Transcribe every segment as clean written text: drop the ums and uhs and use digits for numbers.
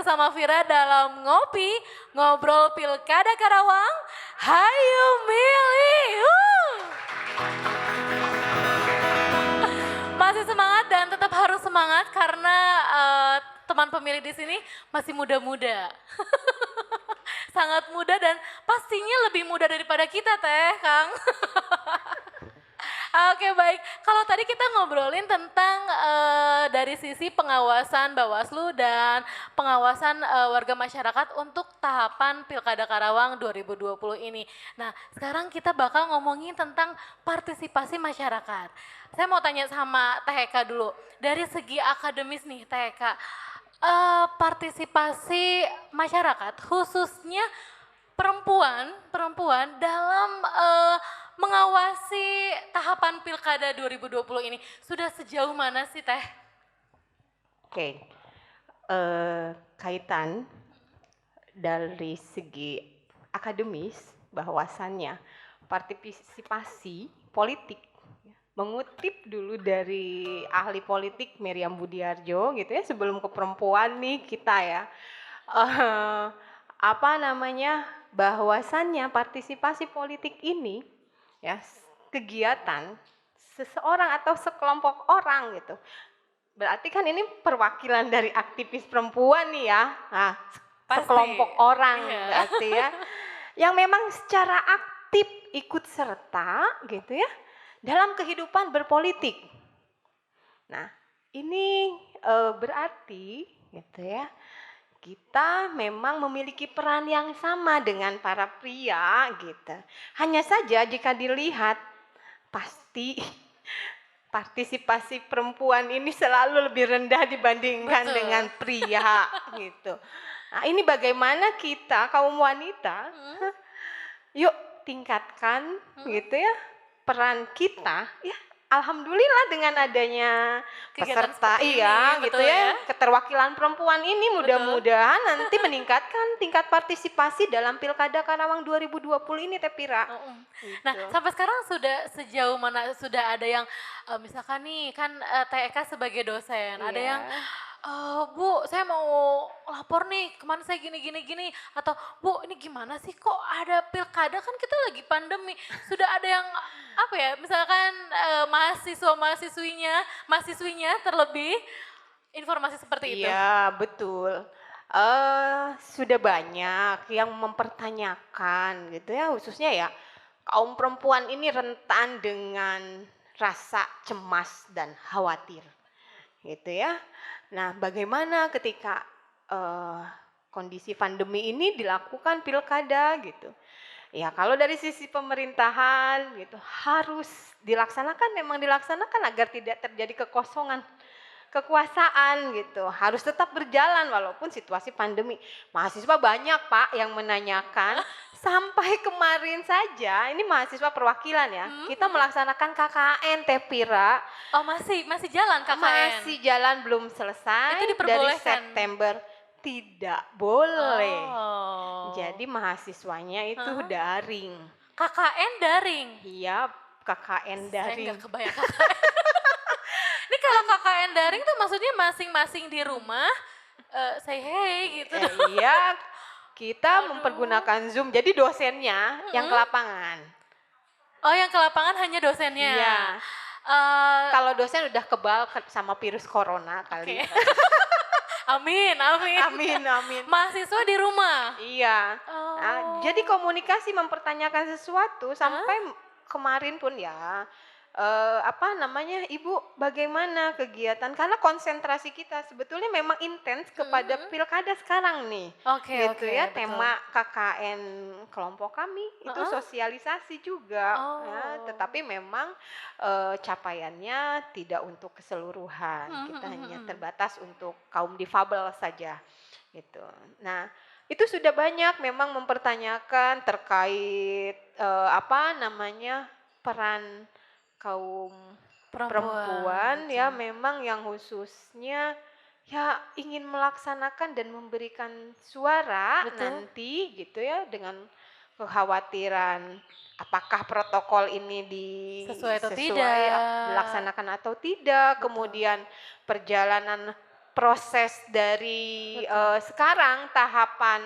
bersama Vira dalam ngobrol Pilkada Karawang. Hayu milih. Masih semangat dan tetap harus semangat karena teman pemilih di sini masih muda-muda. Sangat muda dan pastinya lebih muda daripada kita Teh, Kang. Oke baik, kalau tadi kita ngobrolin tentang dari sisi pengawasan Bawaslu dan pengawasan warga masyarakat untuk tahapan Pilkada Karawang 2020 ini. Nah sekarang kita bakal ngomongin tentang partisipasi masyarakat. Saya mau tanya sama Teh Eka dulu, dari segi akademis nih Teh Eka, partisipasi masyarakat khususnya perempuan dalam mengawasi tahapan Pilkada 2020 ini sudah sejauh mana sih Teh? Oke, kaitan dari segi akademis bahwasannya partisipasi politik, mengutip dulu dari ahli politik Miriam Budiarjo gitu ya, sebelum ke perempuan nih kita ya, bahwasannya partisipasi politik ini ya kegiatan seseorang atau sekelompok orang gitu. Berarti kan ini perwakilan dari aktivis perempuan nih ya. Nah, sekelompok orang berarti ya. Yang memang secara aktif ikut serta gitu ya dalam kehidupan berpolitik. Nah, ini berarti gitu ya. Kita memang memiliki peran yang sama dengan para pria gitu. Hanya saja jika dilihat pasti partisipasi perempuan ini selalu lebih rendah dibandingkan dengan pria gitu. Nah, ini bagaimana kita kaum wanita yuk tingkatkan gitu ya peran kita ya. Alhamdulillah dengan adanya peserta gitu ya, keterwakilan perempuan ini mudah-mudahan nanti meningkatkan tingkat partisipasi dalam Pilkada Karawang 2020 ini Teh Pira. Gitu. Nah sampai sekarang sudah sejauh mana sudah ada yang misalkan nih kan Teh Eka sebagai dosen ada yang Bu saya mau lapor nih kemana saya gini atau Bu ini gimana sih kok ada pilkada kan kita lagi pandemi sudah ada yang apa ya misalkan mahasiswinya terlebih informasi seperti itu. Iya betul. Sudah banyak yang mempertanyakan gitu ya khususnya ya kaum perempuan ini rentan dengan rasa cemas dan khawatir gitu ya. Nah bagaimana ketika kondisi pandemi ini dilakukan pilkada gitu. Ya kalau dari sisi pemerintahan gitu harus memang dilaksanakan agar tidak terjadi kekosongan kekuasaan gitu. Harus tetap berjalan walaupun situasi pandemi. Mahasiswa banyak Pak yang menanyakan sampai kemarin saja ini mahasiswa perwakilan ya. Kita melaksanakan KKN Teh Pira. Oh masih jalan KKN. Masih jalan belum selesai. Itu diperbolehkan. Dari September tidak boleh. Jadi mahasiswanya itu daring. KKN daring? Iya KKN daring. Saya nggak kebayang KKN. Ini kalau KKN daring tuh maksudnya masing-masing di rumah say hey gitu. Iya kita mempergunakan Zoom jadi dosennya yang ke lapangan. Oh yang ke lapangan hanya dosennya? Iya. Kalau dosen udah kebal sama virus corona kali. Amin. Mahasiswa di rumah? Iya. Nah, jadi komunikasi mempertanyakan sesuatu sampai kemarin pun ya. Ibu bagaimana kegiatan karena konsentrasi kita sebetulnya memang intens kepada pilkada sekarang nih. Gitu ya betul. Tema KKN kelompok kami itu sosialisasi juga ya, tetapi memang capaiannya tidak untuk keseluruhan. Kita hanya terbatas untuk kaum difabel saja gitu. Nah itu sudah banyak memang mempertanyakan terkait peran kaum perempuan ya memang yang khususnya ya ingin melaksanakan dan memberikan suara nanti gitu ya dengan kekhawatiran apakah protokol ini sesuai dilaksanakan atau tidak. Kemudian perjalanan proses dari Betul. sekarang tahapan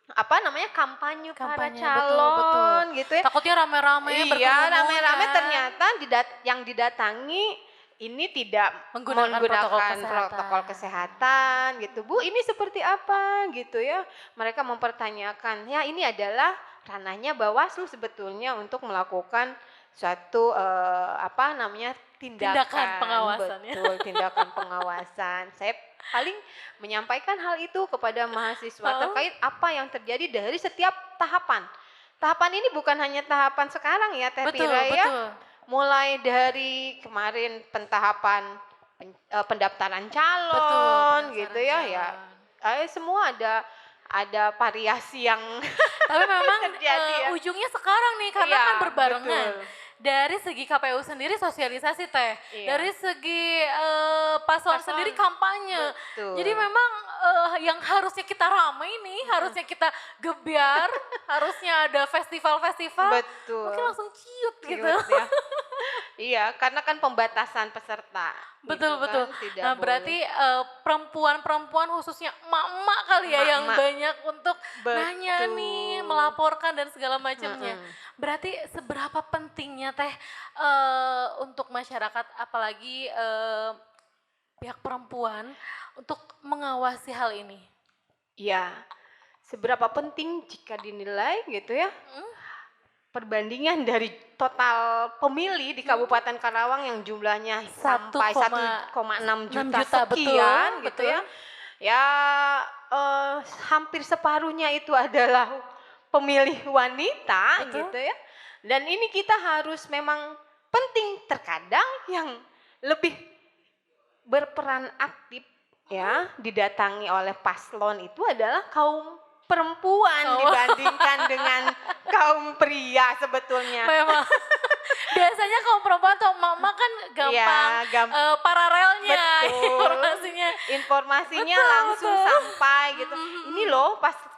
apa namanya kampanye para Kampanye, betul betul. calon gitu ya. Takutnya rame-rame Iya, berkerumun rame-rame kan, ternyata yang didatangi ini tidak menggunakan protokol menggunakan protokol kesehatan. kesehatan gitu. Bu, ini seperti apa gitu ya. Mereka mempertanyakan. Ya, ini adalah ranahnya Bawaslu sebetulnya untuk melakukan suatu apa namanya Tindakan tindakan, pengawasan ya. betul, tindakan pengawasan. Saya paling menyampaikan hal itu kepada mahasiswa Heeh, terkait apa yang terjadi dari setiap tahapan. Tahapan ini bukan hanya tahapan sekarang ya Teh betul Tira ya, betul. mulai dari kemarin pentahapan pendaftaran Betul, calon gitu pendaftaran ya, ya calon. semua ada variasi yang Tapi memang, terjadi ya. ujungnya sekarang nih karena Iya, kan berbarengan. betul. Dari segi KPU sendiri sosialisasi Teh, Iya. dari segi, paslon sendiri Paslon, kampanye. Jadi betul. memang, yang harusnya kita ramai nih, harusnya kita gebyar, harusnya ada festival-festival, mungkin Betul. langsung ciut gitu. Cute ya. Iya, karena kan pembatasan peserta gitu Betul betul. kan tidak Nah boleh. berarti, perempuan-perempuan khususnya emak-emak kali ya yang Emak-emak, banyak untuk nanya nih, betul. melaporkan dan segala macamnya. Mm-mm. Berarti seberapa pentingnya Teh, untuk masyarakat apalagi, pihak perempuan untuk mengawasi hal ini? Iya, seberapa penting jika dinilai gitu ya, Mhm, perbandingan dari total pemilih di mhm. Kabupaten Karawang yang jumlahnya sampai 1,6 6 juta juta, betul sekian gitu betul. ya. Ya, hampir separuhnya itu adalah pemilih wanita Betul. gitu ya. Dan ini kita harus memang penting terkadang yang lebih berperan aktif ya, didatangi oleh paslon itu adalah kaum perempuan Oh, dibandingkan dengan kaum pria sebetulnya. memang. Biasanya kaum perempuan atau emak-emak kan gampang, Iya, paralelnya betul. informasinya. Informasinya Betul langsung betul. sampai gitu. Mhm Ini mhm. loh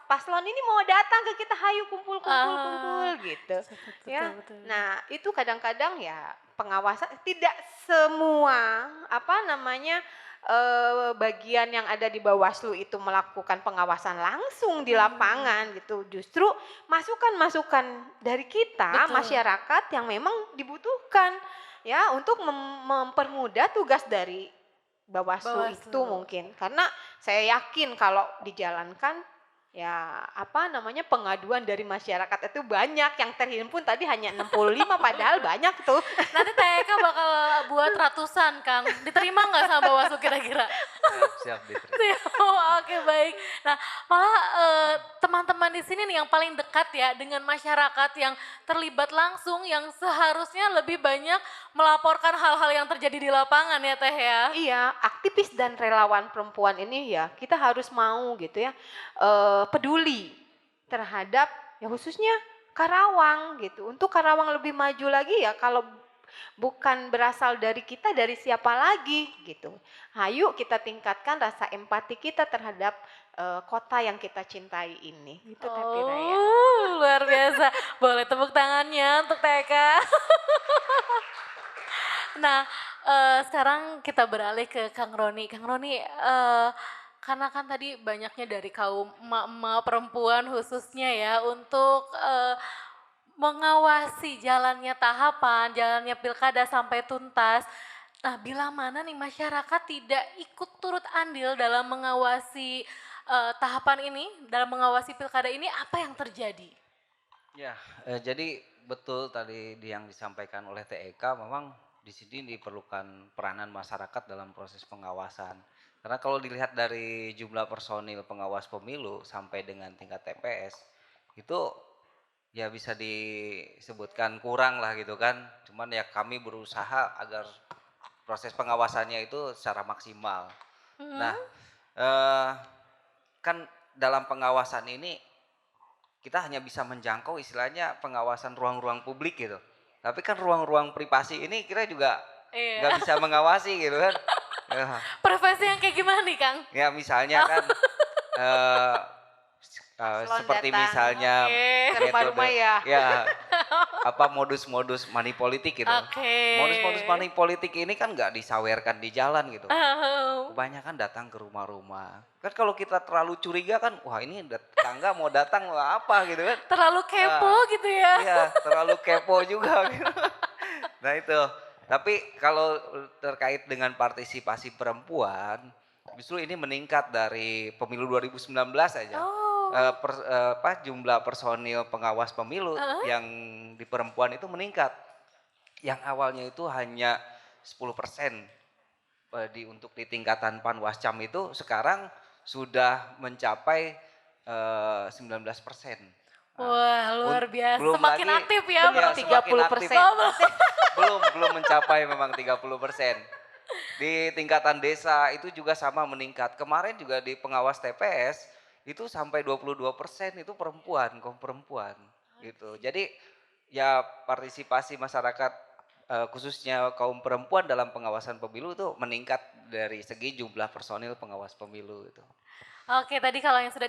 paslon ini mau datang ke kita, hayu kumpul kumpul kumpul Ah, gitu. betul Ya. betul. Nah, itu kadang-kadang ya pengawasan tidak semua apa namanya bagian yang ada di Bawaslu itu melakukan pengawasan langsung di Mhm mhm. lapangan gitu. Justru masukan-masukan dari kita Betul, masyarakat yang memang dibutuhkan ya untuk mempermudah tugas dari Bawaslu itu Bawaslu. mungkin. Karena saya yakin kalau dijalankan ya apa namanya pengaduan dari masyarakat itu banyak yang terhimpun tadi hanya 65 padahal banyak tuh. Nanti TK bakal buat ratusan, Kang. Diterima nggak sama Bawaslu kira-kira? Siap siap diterima. Siap, oke baik. Nah, malah, teman-teman di sini nih yang paling dekat ya dengan masyarakat yang terlibat langsung, yang seharusnya lebih banyak melaporkan hal-hal yang terjadi di lapangan ya Teh ya? Iya, aktivis dan relawan perempuan ini ya kita harus mau gitu ya peduli terhadap ya khususnya Karawang gitu. Untuk Karawang lebih maju lagi ya kalau bukan berasal dari kita dari siapa lagi gitu. Ayo kita tingkatkan rasa empati kita terhadap kota yang kita cintai ini. Gitu Teh Pira ya. Oh, luar biasa. Boleh tepuk tangannya untuk TK. Nah, sekarang kita beralih ke Kang Roni. Kang Roni, karena kan tadi banyaknya dari kaum emak-emak perempuan khususnya ya untuk mengawasi jalannya tahapan, jalannya pilkada sampai tuntas. Nah, bila mana nih masyarakat tidak ikut turut andil dalam mengawasi tahapan ini, dalam mengawasi pilkada ini, apa yang terjadi? Ya, jadi betul tadi yang disampaikan oleh TEK memang di sini diperlukan peranan masyarakat dalam proses pengawasan. Karena kalau dilihat dari jumlah personil pengawas pemilu sampai dengan tingkat TPS itu ya bisa disebutkan kurang lah gitu kan. Cuman ya kami berusaha agar proses pengawasannya itu secara maksimal. Nah, Mhm. eh, kan dalam pengawasan ini kita hanya bisa menjangkau istilahnya pengawasan ruang-ruang publik gitu. Tapi kan ruang-ruang privasi ini kita juga nggak Iya. bisa mengawasi gitu kan. Ya, Profesi yang kayak gimana nih, Kang? ya misalnya kan eh, Paslon seperti datang misalnya Oke. ke rumah-rumah metode ya. ya modus-modus money politik gitu. Oke. Modus-modus money politik ini kan nggak disawerkan di jalan gitu. Oh, Kebanyakan datang ke rumah-rumah. Kan kalau kita terlalu curiga kan, wah ini tetangga mau datang wah apa gitu kan. terlalu kepo Ah, gitu ya. Iya, terlalu kepo juga gitu. Nah itu, tapi kalau terkait dengan partisipasi perempuan, justru ini meningkat dari pemilu 2019 aja. Oh, Jumlah personil pengawas pemilu heeh. yang di perempuan itu meningkat. Yang awalnya itu hanya 10% untuk di tingkatan Panwascam itu sekarang sudah mencapai 19%. Nah, Wah, luar biasa. belum Semakin lagi aktif ya Bener, ya perempuan. semakin aktif 30%. Oh, belum. belum mencapai memang 30%. Di tingkatan desa itu juga sama meningkat. Kemarin juga di pengawas TPS itu sampai 22% itu perempuan, kaum perempuan gitu. Jadi ya partisipasi masyarakat khususnya kaum perempuan dalam pengawasan pemilu itu meningkat dari segi jumlah personil pengawas pemilu itu. Oke, tadi kalau yang sudah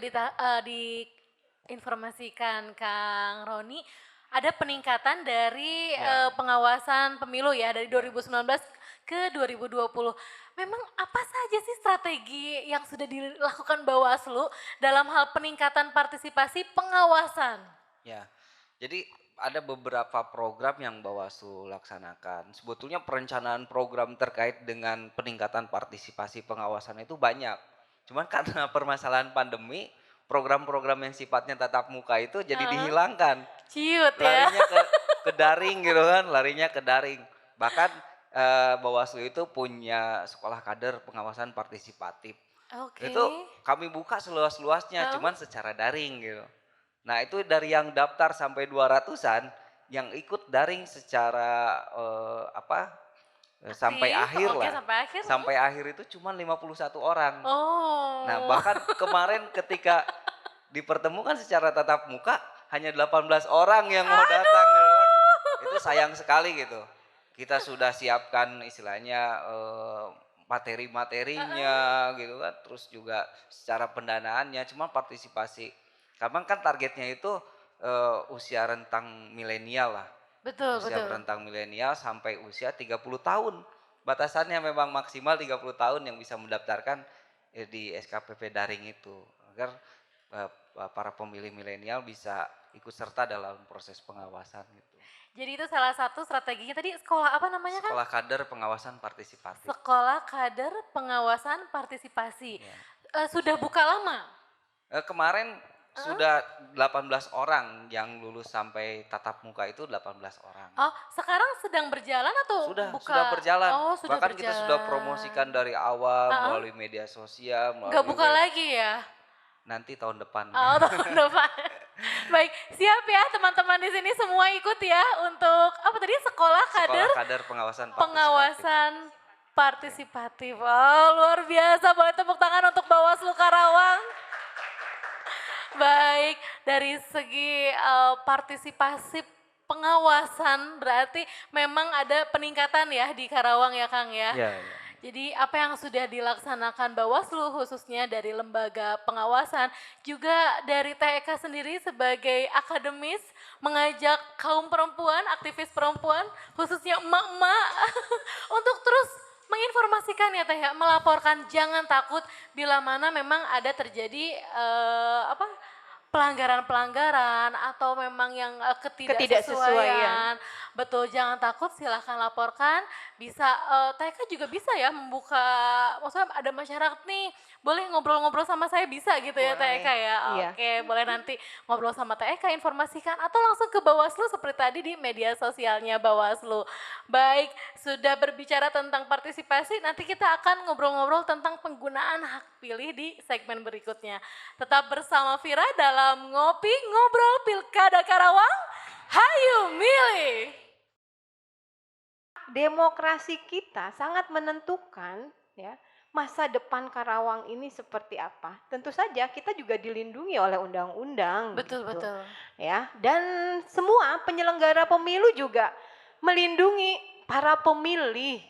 diinformasikan Kang Roni, ada peningkatan dari Ya. pengawasan pemilu ya dari Ya. 2019 ke 2020. Memang apa saja sih strategi yang sudah dilakukan Bawaslu dalam hal peningkatan partisipasi pengawasan? Ya, jadi ada beberapa program yang Bawaslu laksanakan. Sebetulnya perencanaan program terkait dengan peningkatan partisipasi pengawasan itu banyak. Cuman karena permasalahan pandemi, program-program yang sifatnya tatap muka itu jadi Heeh. dihilangkan. Ciut ya. Larinya ke daring gitu kan, larinya ke daring. Bahkan Bawaslu itu punya sekolah kader pengawasan partisipatif. Oke. Itu kami buka seluas-luasnya, Heeh. cuman secara daring gitu. Nah itu dari yang daftar sampai 200-an, yang ikut daring secara sampai Aktif, akhir oke lah. sampai akhir. Sampai akhir itu cuma 51 orang. Nah Oh. bahkan kemarin ketika dipertemukan secara tatap muka, hanya 18 orang yang mau datang. Gitu kan. Itu sayang sekali gitu. Kita sudah siapkan istilahnya materi-materinya gitu kan, terus juga secara pendanaannya, cuma partisipasi. Karena kan targetnya itu usia rentang milenial lah. Betul, Usia betul. rentang milenial sampai usia 30 tahun. Batasannya memang maksimal 30 tahun yang bisa mendaftarkan di SKPP daring itu. Agar eh, para pemilih milenial bisa ikut serta dalam proses pengawasan gitu. Jadi itu salah satu strateginya tadi sekolah apa namanya kan? Sekolah kader pengawasan partisipatif. Sekolah kader pengawasan partisipasi. Ya. Sudah buka lama? Kemarin Heeh. sudah 18 orang yang lulus sampai tatap muka itu 18 orang. Oh, sekarang sedang berjalan atau buka? Sudah berjalan. Oh, sudah Bahkan kita sudah berjalan. promosikan dari awal Heeh. melalui media sosial, Nggak melalui buka web. lagi ya? Nanti tahun depan. Oh, tahun depan. Baik, siap ya teman-teman di sini semua ikut ya untuk apa tadi sekolah kader Sekolah kader pengawasan partisipatif. pengawasan partisipatif. Oh, luar biasa. Boleh tepuk tangan untuk Bawaslu Karawang. Baik, dari segi partisipasi pengawasan berarti memang ada peningkatan ya di Karawang ya Kang ya. Ya, ya. Jadi apa yang sudah dilaksanakan Bawaslu khususnya dari lembaga pengawasan juga dari TEK sendiri sebagai akademis mengajak kaum perempuan, aktivis perempuan khususnya emak-emak untuk terus menginformasikan ya Teh ya, melaporkan jangan takut bila mana memang ada terjadi pelanggaran-pelanggaran atau memang yang ketidaksesuaian. Betul, jangan takut silahkan laporkan. Bisa TK juga bisa ya membuka, maksudnya ada masyarakat nih, boleh ngobrol-ngobrol sama saya bisa gitu ya Boleh, TK ya. iya. Oke, boleh nanti ngobrol sama TK, informasikan atau langsung ke Bawaslu seperti tadi di media sosialnya Bawaslu. Baik, sudah berbicara tentang partisipasi, nanti kita akan ngobrol-ngobrol tentang penggunaan hak pilih di segmen berikutnya. Tetap bersama Vira dalam Ngopi Ngobrol Pilkada Karawang. Hayu milih. Demokrasi kita sangat menentukan ya masa depan Karawang ini seperti apa. Tentu saja kita juga dilindungi oleh undang-undang. Betul, gitu. betul. Ya, dan semua penyelenggara pemilu juga melindungi para pemilih